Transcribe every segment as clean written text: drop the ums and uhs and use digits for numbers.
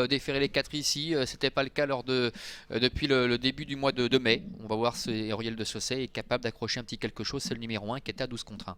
déférer les 4 ici. C'était pas le cas depuis le début du mois de mai. On va voir si Auriel de Sausset est capable d'accrocher un petit quelque chose. C'est le numéro 1 qui est à 12 contre 1.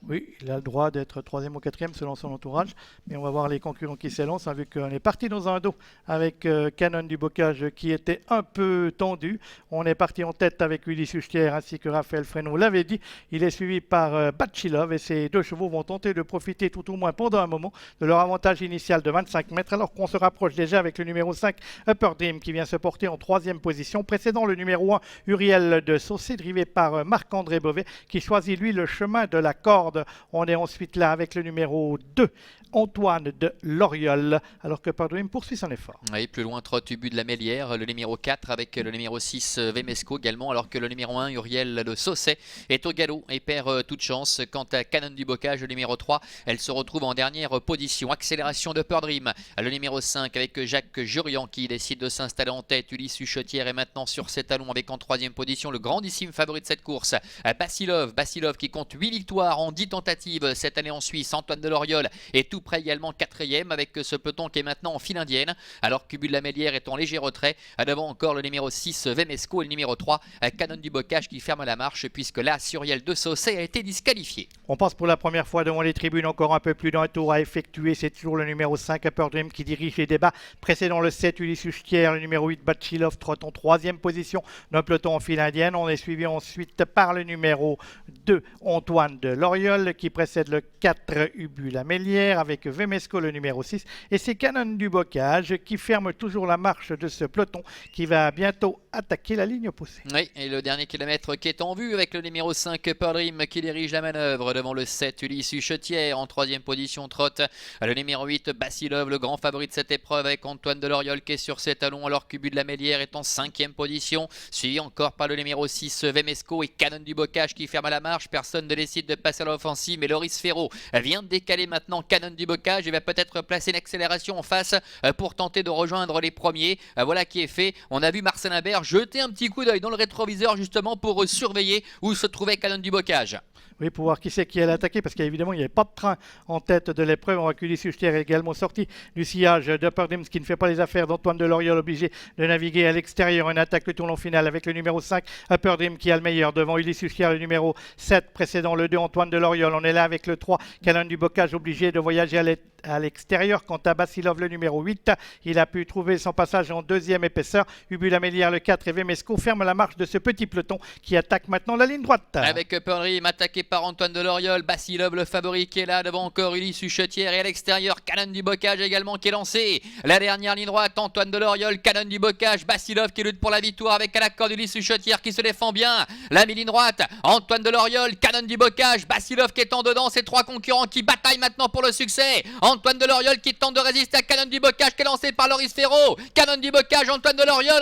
Oui, il a le droit d'être 3e ou 4e selon son entourage. Mais on va voir les concurrents qui s'élancent, hein, vu qu'on est parti dans un dos avec Canon du Bocage qui était un peu tendu. On est parti en tête avec Willy Suchetière ainsi que Raphaël Fresneau l'avait dit. Il est suivi par Bachilov et ces deux chevaux vont tenter de profiter tout au moins pendant un moment de leur avantage initial de 25 mètres alors qu'on se rapproche déjà avec le numéro 5 Upper Dream qui vient se porter en 3e position précédant le numéro 1 Uriel de Sausset drivé par Marc-André Beauvais qui choisit lui le chemin de la corde. On est ensuite là avec le numéro 2 Antoine de Loriol, alors que Upper Dream poursuit son effort. Oui, plus loin, trotte Ubu de la Mélière, le numéro 4 avec le numéro 6 Vemesco également, alors que le numéro 1 Uriel de Sausset est au galop et perd toute chance. Quant à Canon du Bocage, le numéro 3, elle se retrouve en dernière position. Accélération de Upper Dream, le numéro 5 avec Jacques Jurian qui décide de s'installer en tête. Ulysse Suchetière est maintenant sur ses talons avec en 3e position le grandissime favori de cette course, Bachilov qui compte 8 victoires en 10 tentatives cette année en Suisse. Antoine de Loriol est tout près également 4e avec ce peloton qui est maintenant en file indienne, alors qu'Ubu de la Mélière est en léger retrait. À devant encore le numéro 6 Vemesco et le numéro 3 Canon du Bocage qui ferme la marche puisque là Uriel de Sausset a été disqualifié. On passe pour la première fois devant les tribunes, encore un peu plus d'un tour à effectuer. C'est toujours le numéro 5 Upper Dream qui dirige les débats, précédant le 7 Ulysse Suchetière, le numéro 8 Bachilov trotte en 3e position d'un peloton en file indienne. On est suivi ensuite par le numéro 2 Antoine de Loriol qui précède le 4 Ubu la Mélière avec Vemesco le numéro 6 et c'est Canon du Bocage qui ferme toujours la marche de ce peloton qui va bientôt attaquer la ligne opposée. Oui, et le dernier kilomètre qui est en vue avec le numéro 5 Upper Dream qui dirige la manœuvre devant le 7 Ulysse Suchetière. En 3e position trotte le numéro 8 Bachilov, le grand favori de cette épreuve avec Antoine de Loriol qui est sur ses talons, alors qu'Ubu de la Mélière est en 5e position, suivi encore par le numéro 6 Vemesco et Canon du Bocage qui ferme à la marche. Personne ne décide de passer à l'offensive, mais Loris Ferraud vient de décaler maintenant Canon du Bocage et va peut-être placer une accélération en face pour tenter de rejoindre les premiers. Voilà qui est fait. On a vu Marcel Imbert jeter un petit coup d'œil dans le rétroviseur justement pour surveiller où se trouvait Canon du Bocage. Oui, pour voir qui c'est qui allait attaquer, parce qu'évidemment, il n'y avait pas de train en tête de l'épreuve. On recule Suchetière est également sorti du sillage d'Upper Dream, ce qui ne fait pas les affaires d'Antoine de Loriol, obligé de naviguer à l'extérieur. Une attaque le tournant final avec le numéro 5, Upper Dream, qui a le meilleur devant Ulysse Suchetière, le numéro 7, précédant le 2, Antoine de Loriol. On est là avec le 3, Canon du Bocage, obligé de voyager à l'extérieur. Quant à Bachilov, le numéro 8, il a pu trouver son passage en 2e épaisseur. Ubu la Mélière, le 4, et Vemesco ferme la marche de ce petit peloton qui attaque maintenant la ligne droite. Avec Upper Dream attaqué par Antoine de Loriol, Bachilov le favori qui est là, devant encore Ulysse Suchetière et à l'extérieur Canon du Bocage également qui est lancé. La dernière ligne droite, Antoine de Loriol, Canon du Bocage, Bachilov qui lutte pour la victoire avec à la corde Ulysse Suchetière qui se défend bien. La mi-ligne droite, Antoine de Loriol, Canon du Bocage, Bachilov qui est en dedans, ces trois concurrents qui bataillent maintenant pour le succès. Antoine de Loriol qui tente de résister à Canon du Bocage qui est lancé par Loris Ferraud. Canon du Bocage, Antoine de Loriol,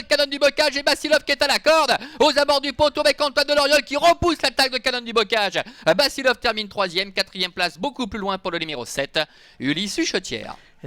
Canon du Bocage et Bachilov qui est à la corde aux abords du poteau avec Antoine de Loriol qui repousse l'attaque de Canon du Bocage. Bachilov termine 3e, 4e place beaucoup plus loin pour le numéro 7, Ulysse Suchetière.